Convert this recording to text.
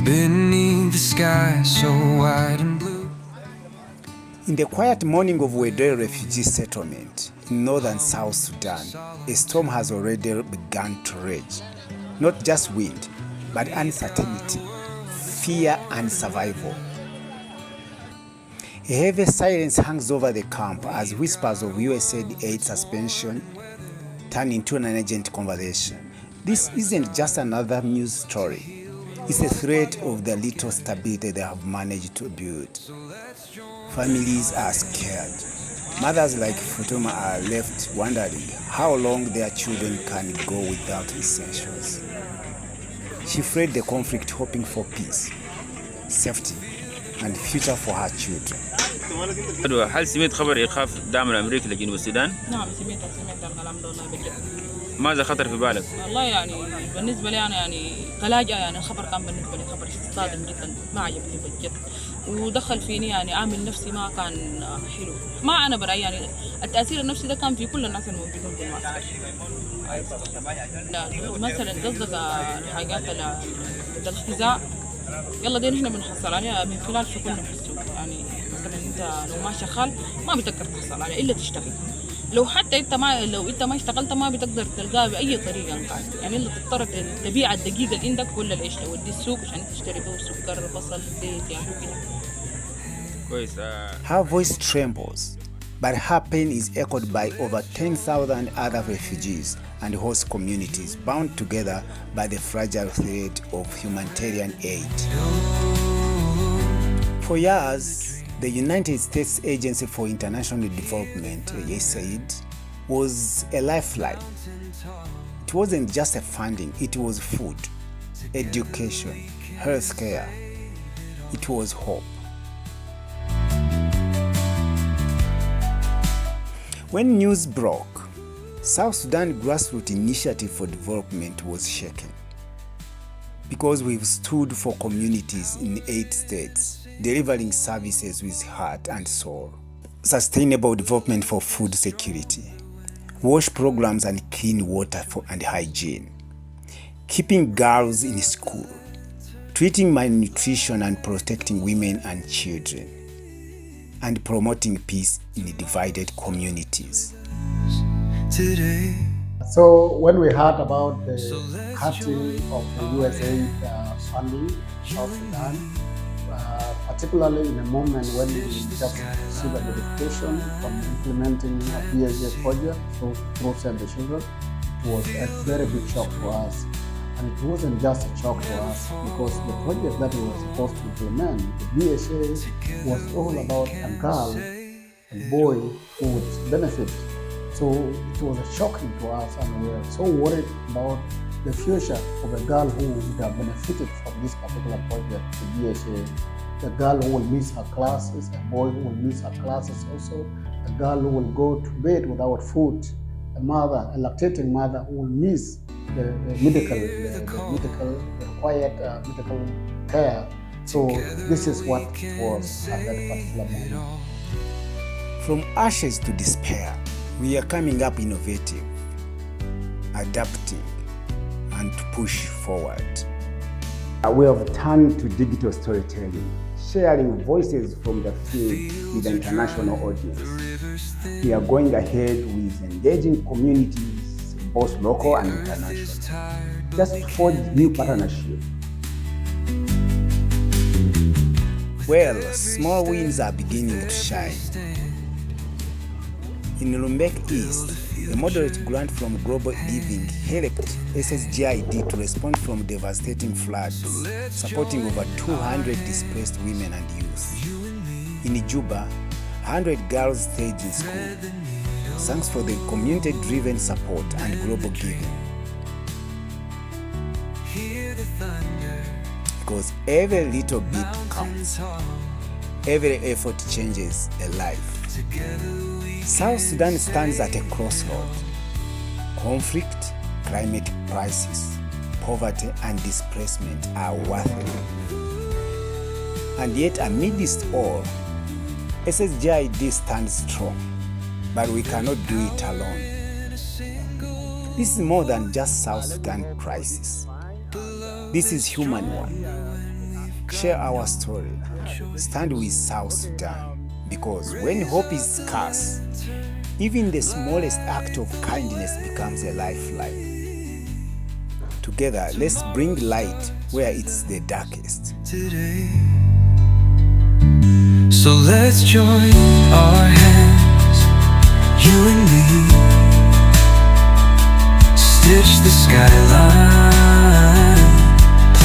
beneath the sky so wide and blue. In the quiet morning of Wedwiel Refugee Settlement in northern South Sudan, a storm has already begun to rage. Not just wind, but uncertainty, fear and survival. A heavy silence hangs over the camp as whispers of USAID aid suspension turn into an urgent conversation. This isn't just another news story. It's a threat of the little stability they have managed to build. Families are scared. Mothers like Fatuma are left wondering how long their children can go without essentials. She fled the conflict hoping for peace, safety, and future for her children. هل سمعت خبر إيقاف الدعم الأمريكي لجنوب السودان؟ نعم سمعت الكلام ده والله بجد. ماذا خطر في بالك؟ والله يعني بالنسبة لي أنا يعني كلاجئة يعني الخبر كان بالنسبة لي خبر صادم جدا ما عجبني بجد ودخل فيني يعني عامل نفسي ما كان حلو ما أنا برأيي يعني التأثير النفسي ده كان في كل الناس الموجودين في المعسكر. لا مثلا قصدك الحاجات الاختزاء يلا دي نحن بنحصل عليها من خلال شغلنا في السوق يعني مثلا انت لو ما شغال ما بتقدر تحصل عليها الا تشتغل لو حتى انت ما اشتغلت ما بتقدر تلقاها باي طريقه يعني الا تضطر تبيع الدقيقه اللي عندك ولا ايش تودي السوق عشان تشتري به سكر بصل زيت يعني كده. كويس. Her voice trembles, but her pain is echoed by over 10,000 other refugees and host communities bound together by the fragile thread of humanitarian aid. For years, the United States Agency for International Development, USAID, was a lifeline. It wasn't just a funding, it was food, education, healthcare. It was hope. When news broke, South Sudan Grassroots Initiative for Development was shaken. Because we've stood for communities in 8 states, delivering services with heart and soul. Sustainable development for food security, wash programs and clean water and hygiene, keeping girls in school, treating malnutrition and protecting women and children, and promoting peace in divided communities. Today. So when we heard about the cutting of the USAID funding in South Sudan, particularly in a moment when we just received a notification from implementing a PSA project through Save the Children, it was a very big shock to us. And it wasn't just a shock to us because the project that we were supposed to implement, the BSA, was all about a girl and boy who would benefit. So it was shocking to us and we were so worried about the future of a girl who would have benefited from this particular project, the BSA. The girl who will miss her classes, a boy who will miss her classes also, a girl who will go to bed without food, a lactating mother who will miss the required medical care. So this is what it was at that particular moment. From ashes to despair, we are coming up innovative, adapting, and to push forward. We have turned to digital storytelling, sharing voices from the field with the international audience. We are going ahead with engaging communities, both local and international, just to forge new partnerships. Well, small wins are beginning to shine. In Rumbek East, a moderate grant from Global Giving helped SSGID to respond from devastating floods, supporting over 200 displaced women and youth. In Juba, 100 girls stayed in school, thanks for the community-driven support and global giving. Because every little bit counts. Every effort changes a life. South Sudan stands at a crossroad. Conflict, climate crisis, poverty and displacement are worsening. And yet amidst all, SSGID stands strong, but we cannot do it alone. This is more than just South Sudan crisis. This is human one. Share our story. Stand with South Sudan. Because when hope is scarce, even the smallest act of kindness becomes a lifeline. Together, let's bring light where it's the darkest. Today. So let's join our hands, you and me, stitch the skyline.